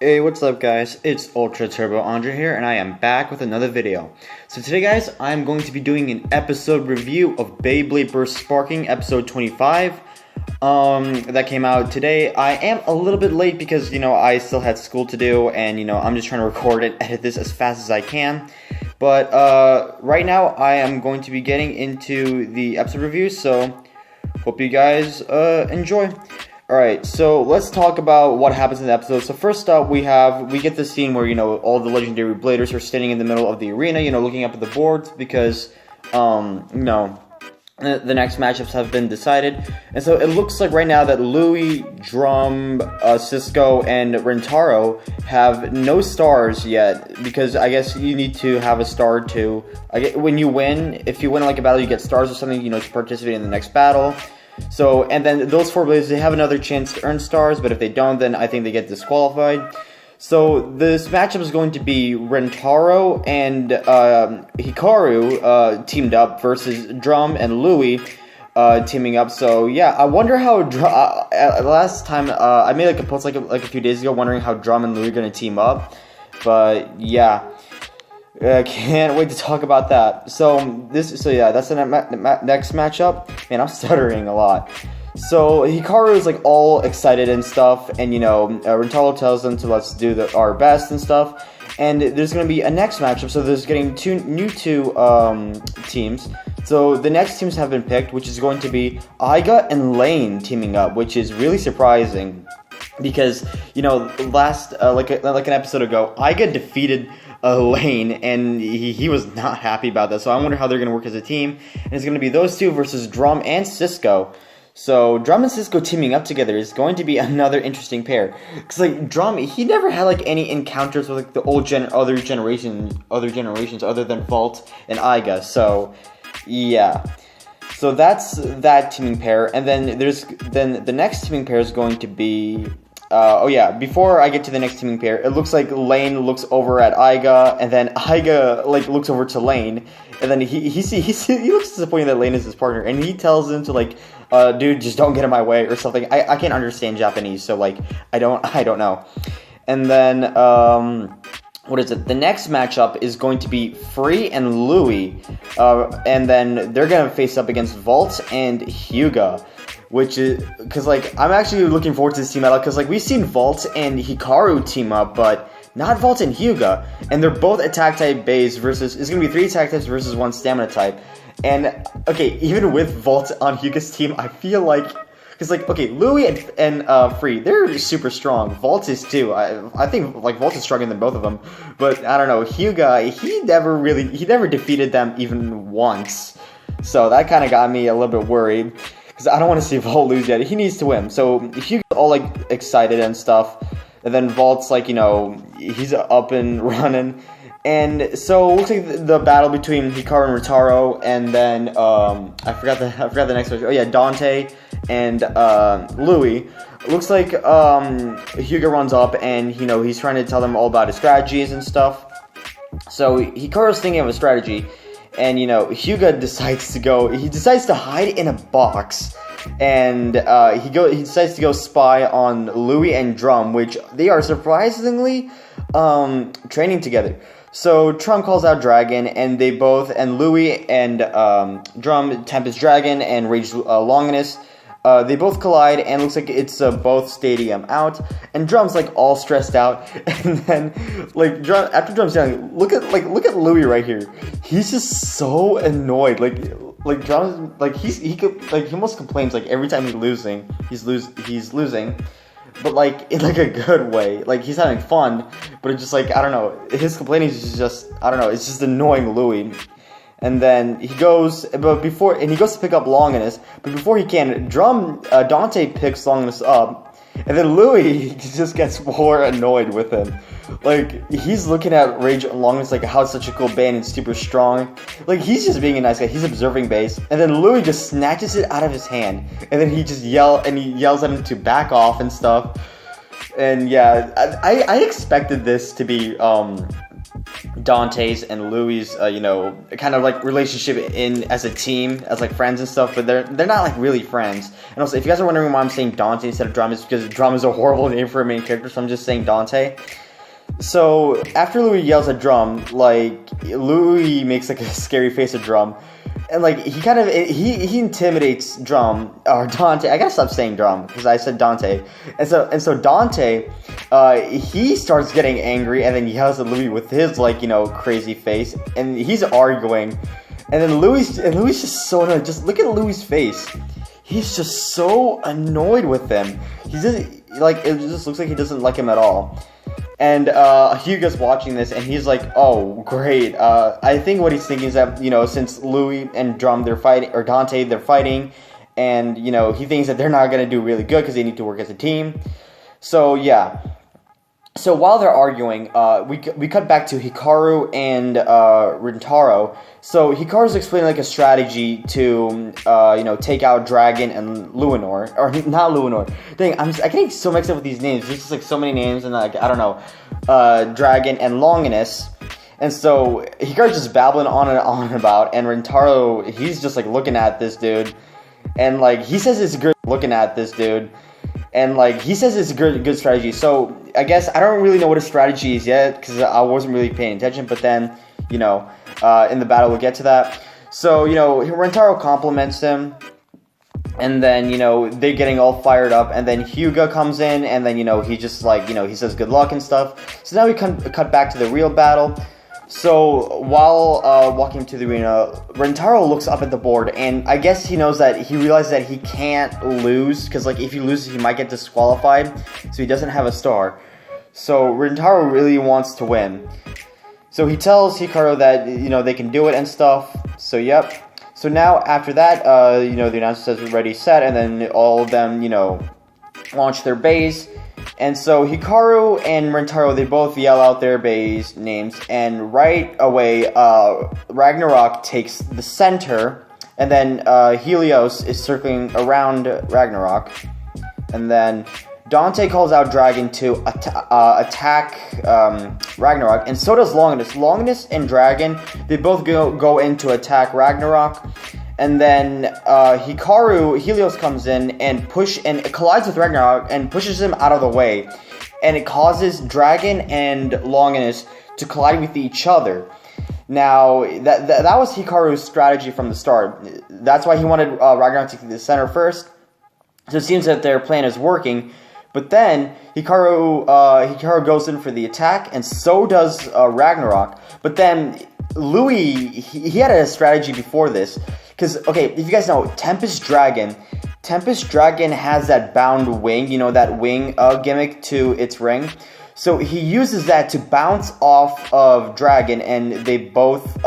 Hey, what's up guys? It's Ultra Turbo Andre here, and I am back with another video. So today guys, I'm going to be doing an episode review of Beyblade Burst Sparking episode 25. That came out today. I am a little bit late because, I still had school to do, and, I'm just trying to record and edit this as fast as I can. But, right now, I am going to be getting into the episode review, so hope you guys, enjoy. Alright, so let's talk about what happens in the episode. So first up, we get this scene where, all the legendary bladers are standing in the middle of the arena, looking up at the boards because, the next matchups have been decided. And so it looks like right now that Louie, Drum, Cisco, and Rentaro have no stars yet, because I guess you need to have a star to, when you win, if you win like a battle, you get stars or something, to participate in the next battle. So, and then those four bladers, they have another chance to earn stars, but if they don't, then I think they get disqualified. So, this matchup is going to be Rentaro and Hikaru teamed up versus Drum and Louie teaming up. So, yeah, I wonder how last time, I made like a post like a few days ago wondering how Drum and Louie are going to team up. But, yeah. Can't wait to talk about that. So that's the next matchup. Man, I'm stuttering a lot. So Hikaru is like all excited and stuff, and Rentaro tells them to let's do our best and stuff. And there's gonna be a next matchup. So there's getting two teams. So the next teams have been picked, which is going to be Aiga and Lane teaming up, which is really surprising because last like an episode ago, Aiga defeated Lane, and he was not happy about that. So I wonder how they're going to work as a team. And it's going to be those two versus Drum and Cisco. So Drum and Cisco teaming up together is going to be another interesting pair. Because like Drum, he never had like any encounters with like the other generations other than Vault and Aiga. So yeah. So that's that teaming pair. And then the next teaming pair is going to be before I get to the next teaming pair, it looks like Lane looks over at Aiga, and then Aiga like looks over to Lane, and then he looks disappointed that Lane is his partner, and he tells him to like, dude, just don't get in my way or something. I can't understand Japanese, so like I don't know. And then what is it? The next matchup is going to be Free and Louie, and then they're gonna face up against Vault and Hyuga. Which is, because, like, I'm actually looking forward to this team battle, because, like, we've seen Vault and Hikaru team up, but not Vault and Hyuga, and they're both attack type base versus, it's going to be 3 attack types versus 1 stamina type, and, okay, even with Vault on Hyuga's team, I feel like, because, like, okay, Louie and Free, they're super strong, Vault is too, I think, like, Vault is stronger than both of them, but, I don't know, Hyuga, he never defeated them even once, so that kind of got me a little bit worried. Because I don't want to see Vault lose yet. He needs to win. So Hugo's all like excited and stuff. And then Vault's like, he's up and running. And so it looks like the battle between Hikaru and Rentaro, and then I forgot the next one. Oh yeah, Dante and Louie. It looks like Hyuga runs up, and he's trying to tell them all about his strategies and stuff. So Hikaru's thinking of a strategy. And, Hyuga decides to hide in a box, and he decides to go spy on Louie and Drum, which they are surprisingly training together. So Drum calls out Dragon, and Louie and Drum, Tempest Dragon, and Rage Longinus, they both collide, and it looks like it's both stadium out, and Drum's like all stressed out, and then like after Drum's down, look at Louie right here. He's just so annoyed, like Drum, like he almost complains like every time he's losing, but like in like a good way, like he's having fun, but it's just like I don't know, his complaining is just I don't know, it's just annoying Louie. And then he goes to pick up Longinus, but before he can, Dante picks Longinus up, and then Louie just gets more annoyed with him. Like, he's looking at Rage Longinus like how it's such a cool band and super strong. Like, he's just being a nice guy, he's observing base, and then Louie just snatches it out of his hand, and then he yells at him to back off and stuff. And yeah, I expected this to be Dante's and Louis, kind of like relationship in as a team, as like friends and stuff, but they're not like really friends. And also, if you guys are wondering why I'm saying Dante instead of Drum, it's because Drum is a horrible name for a main character, so I'm just saying Dante. So after Louis yells at Drum, like Louis makes like a scary face at Drum, and like he intimidates Drum or Dante. I gotta stop saying Drum because I said Dante, and so Dante, he starts getting angry and then yells at Louis with his crazy face, and he's arguing, and then Louis just so annoyed. Just look at Louis' face. He's just so annoyed with them. He's just it just looks like he doesn't like him at all. And Hugo's watching this, and he's like, "Oh, great." I think what he's thinking is that since Louis and Drum they're fighting, or Dante they're fighting, and he thinks that they're not gonna do really good because they need to work as a team. So yeah. So while they're arguing, we cut back to Hikaru and Rintaro. So Hikaru's explaining like a strategy to take out Dragon and Luinor, or not Luinor. Dang, I getting so mixed up with these names. There's just like so many names, and like I don't know, Dragon and Longinus. And so Hikaru's just babbling on and on about, and Rintaro, he's just like looking at this dude, and like he says it's good looking at this dude. And like he says it's a good strategy. So I guess I don't really know what a strategy is yet because I wasn't really paying attention. But then in the battle we'll get to that. So Rentaro compliments him, and then they're getting all fired up. And then Hyuga comes in, and then he just he says good luck and stuff. So now we cut back to the real battle. So while walking to the arena, Rentaro looks up at the board, and I guess he realizes that he can't lose, because like if he loses he might get disqualified, so he doesn't have a star. So Rentaro really wants to win. So he tells Hikaru that they can do it and stuff. So yep. So now after that, the announcer says ready, set, and then all of them launch their bays. And so Hikaru and Rentaro, they both yell out their base names, and right away, Ragnarok takes the center, and then Helios is circling around Ragnarok, and then Dante calls out Dragon to attack Ragnarok, and so does Longinus. Longinus and Dragon, they both go in to attack Ragnarok. And then Helios comes in and collides with Ragnarok and pushes him out of the way. And it causes Dragon and Longinus to collide with each other. Now, that was Hikaru's strategy from the start. That's why he wanted Ragnarok to take the center first. So it seems that their plan is working. But then Hikaru goes in for the attack, and so does Ragnarok. But then Louis, he had a strategy before this. Because, okay, if you guys know, Tempest Dragon has that bound wing, that wing gimmick to its ring. So he uses that to bounce off of Dragon, and they both,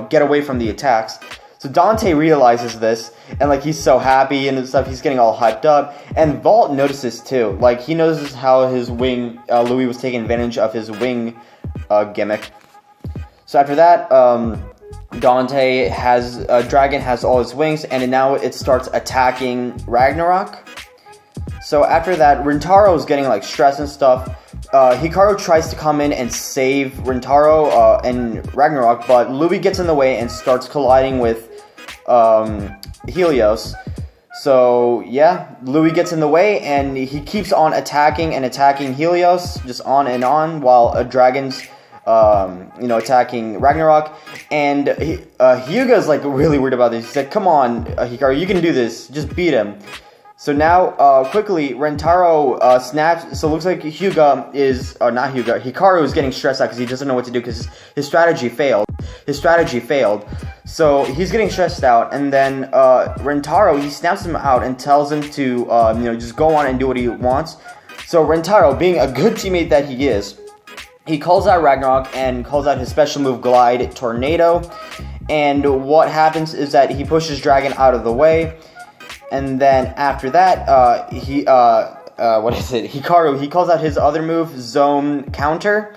get away from the attacks. So Dante realizes this, and, he's so happy and stuff, he's getting all hyped up. And Vault notices, too. He notices how his wing, Louis was taking advantage of his wing gimmick. So after that, Dragon has all his wings, and now it starts attacking Ragnarok. So after that, Rintaro is getting stressed and stuff. Hikaru tries to come in and save Rintaro and Ragnarok, but Louis gets in the way and starts colliding with Helios. So yeah, Louis gets in the way, and he keeps on attacking Helios, just on and on, while Dragon's attacking Ragnarok. And Hyuga's really weird about this. He's like, come on, Hikaru, you can do this, just beat him. So now, quickly, Rentaro snaps. So it looks like Hikaru is getting stressed out because he doesn't know what to do because his strategy failed. So he's getting stressed out, and then Rentaro, he snaps him out and tells him to just go on and do what he wants. So Rentaro, being a good teammate that he is, he calls out Ragnarok and calls out his special move, Glide Tornado. And what happens is that he pushes Dragon out of the way. And then after that, Hikaru, he calls out his other move, Zone Counter.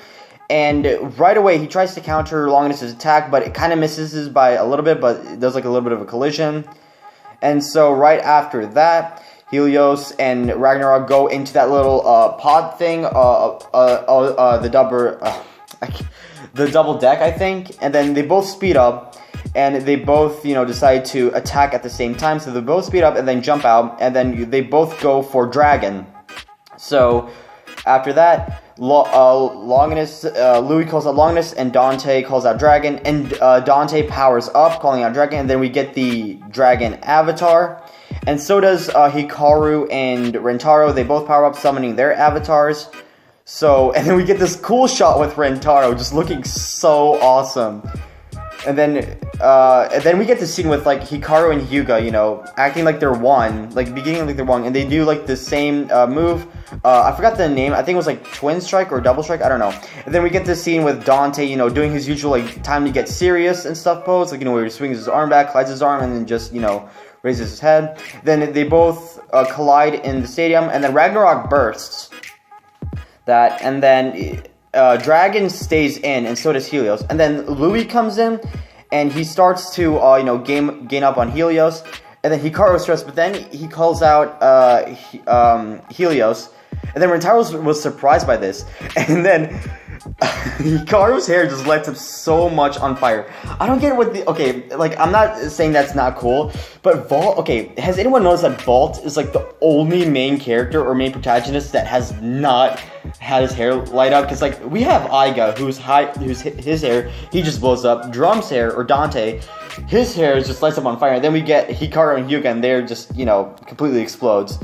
And right away, he tries to counter Longinus' attack, but it kind of misses by a little bit, but it does a little bit of a collision. And so right after that, Helios and Ragnarok go into that little pod thing, the double deck, I think, and then they both speed up, and they both, decide to attack at the same time. So they both speed up and then jump out, and then they both go for dragon. So after that, Longinus, Louis calls out Longinus, and Dante calls out dragon, and Dante powers up, calling out dragon, and then we get the dragon avatar. And so does Hikaru and Rentaro. They both power up, summoning their avatars. So, and then we get this cool shot with Rentaro, just looking so awesome. And then we get the scene with, like, Hikaru and Hyuga, acting like they're one, like, beginning like they're one, and they do, like, the same move. I forgot the name. I think it was, like, Twin Strike or Double Strike. I don't know. And then we get this scene with Dante, doing his usual, like, time to get serious and stuff pose, like, where he swings his arm back, collides his arm, and then just, raises his head. Then they both collide in the stadium, and then Ragnarok bursts that, and then Dragon stays in, and so does Helios. And then Louis comes in, and he starts to gain up on Helios, and then Hikaru's stressed, but then he calls out Helios, and then Rentaro was surprised by this, and then Hikaru's hair just lights up so much on fire. I don't get what I'm not saying that's not cool, but Vault, has anyone noticed that Vault is, like, the only main character or main protagonist that has not had his hair light up? Because, like, we have Aiga, who's his hair, he just blows up. Drum's hair, or Dante, his hair just lights up on fire. And then we get Hikaru and Hyuga, and they're just, completely explodes.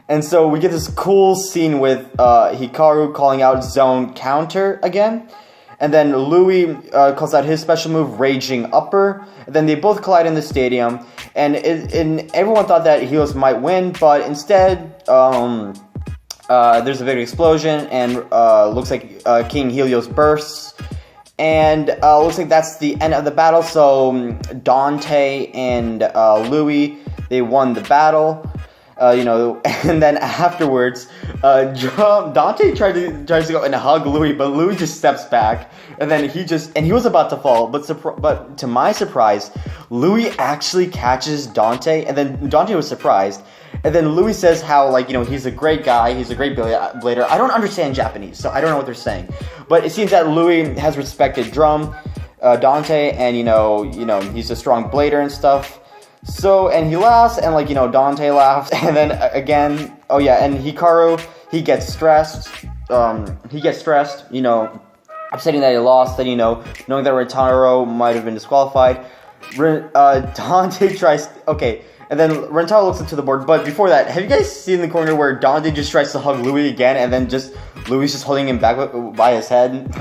And so we get this cool scene with Hikaru calling out zone counter again. And then Louis calls out his special move, Raging Upper. And then they both collide in the stadium. And everyone thought that Helios might win, but instead there's a big explosion, and looks like King Helios bursts. And looks like that's the end of the battle. So Dante and Louis, they won the battle. And then afterwards, Dante tries to go and hug Louis, but Louis just steps back, and then he was about to fall, but to my surprise, Louis actually catches Dante, and then Dante was surprised, and then Louis says how, like, he's a great guy, he's a great blader. I don't understand Japanese, so I don't know what they're saying, but it seems that Louis has respected Dante, and he's a strong blader and stuff. So, and he laughs, and, like, Dante laughs, and then again, and Hikaru, he gets stressed, upsetting that he lost, that, knowing that Rentaro might have been disqualified. Dante tries, and then Rentaro looks into the board, but before that, have you guys seen the corner where Dante just tries to hug Louis again, and then Louis just holding him back by his head?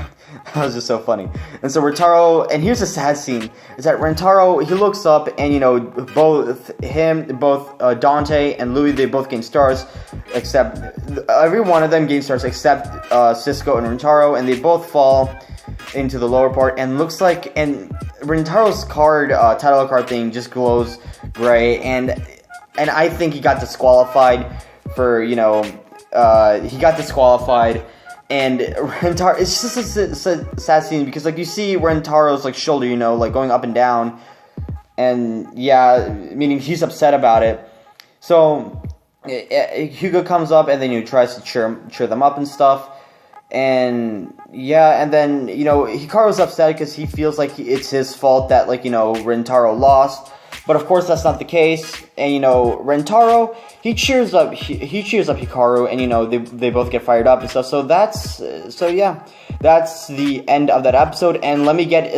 That was just so funny. And so Rentaro, and here's a sad scene, is that Rentaro, he looks up, and both Dante and Louis, they both gain stars, except every one of them gain stars except Cisco and Rentaro, and they both fall into the lower part, and looks like, and Rentaro's title card thing just glows gray, and I think he got disqualified for, and Rentaro, it's just a sad scene, because, like, you see Rentaro's, like, shoulder, like, going up and down, and, meaning he's upset about it. So, Hyuga comes up, and then, tries to cheer them up and stuff, and, and then, Hikaru's upset because he feels like it's his fault that, like, Rentaro lost. But of course that's not the case, and Rentaro, he cheers up Hikaru, and they both get fired up and stuff. So that's the end of that episode. And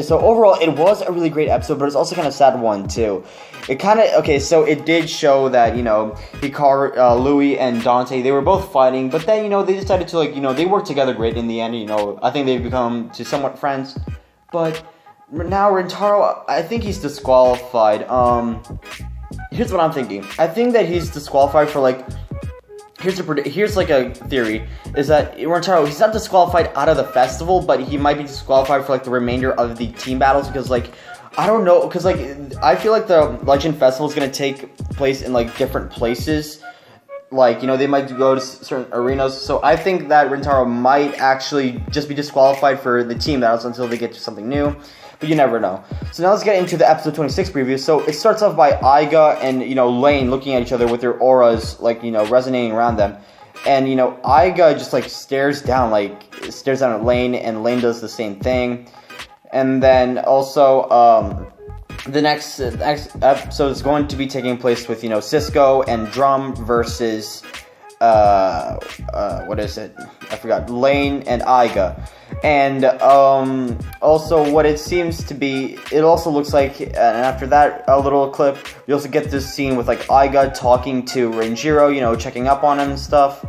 so overall it was a really great episode, but it's also kind of sad one too. So it did show that Hikaru, Louis and Dante, they were both fighting, but then they decided to they worked together great in the end. I think they've become somewhat friends, but. Now, Rentaro, I think he's disqualified. Here's what I'm thinking. I think that he's disqualified for, like... Here's like a theory. Is that Rentaro, he's not disqualified out of the festival, but he might be disqualified for, like, the remainder of the team battles. Because, like, I don't know. Because, like, I feel like the Legend Festival is going to take place in, like, different places. Like, they might go to certain arenas. So I think that Rentaro might actually just be disqualified for the team battles until they get to something new. But you never know. So now let's get into the episode 26 preview. So it starts off by Aiga and, Lane looking at each other with their auras, like, resonating around them. And, Aiga just, like, stares down at Lane, and Lane does the same thing. And then also, the next episode is going to be taking place with, Cisco and Drum versus, what is it? I forgot. Lane and Iga. And, also what it seems to be, it also looks like, and after that little clip, you also get this scene with, like, Iga talking to Renjiro, checking up on him and stuff.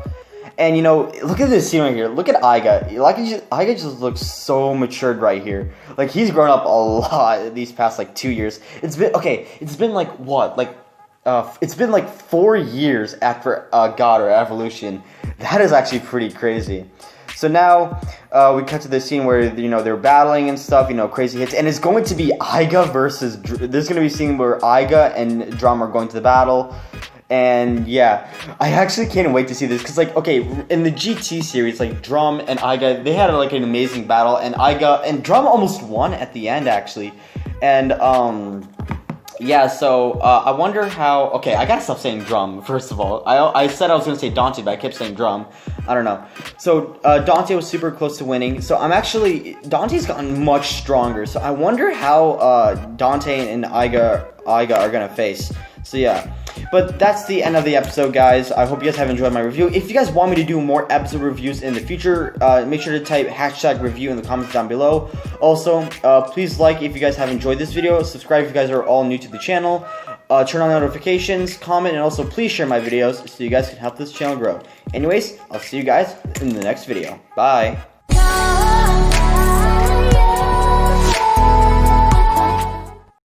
And, look at this scene right here. Look at Iga. Iga just looks so matured right here. Like, he's grown up a lot these past, 2 years. It's been like, what? It's been, 4 years after God or Evolution. That is actually pretty crazy. So now, we cut to the scene where, they're battling and stuff, crazy hits. And it's going to be Iga versus... There's going to be a scene where Iga and Drum are going to the battle. And yeah, I actually can't wait to see this because, in the GT series, Drum and Iga, they had an amazing battle, and Iga and Drum almost won at the end actually, and yeah. So I wonder how. Okay, I gotta stop saying Drum first of all. I said I was gonna say Dante, but I kept saying Drum. I don't know. So Dante was super close to winning. So Dante's gotten much stronger. So I wonder how Dante and Iga are gonna face. So yeah. But that's the end of the episode, guys. I hope you guys have enjoyed my review. If you guys want me to do more episode reviews in the future, make sure to type #review in the comments down below. Also, please like if you guys have enjoyed this video. Subscribe if you guys are all new to the channel. Turn on notifications, comment, and also please share my videos so you guys can help this channel grow. Anyways, I'll see you guys in the next video. Bye.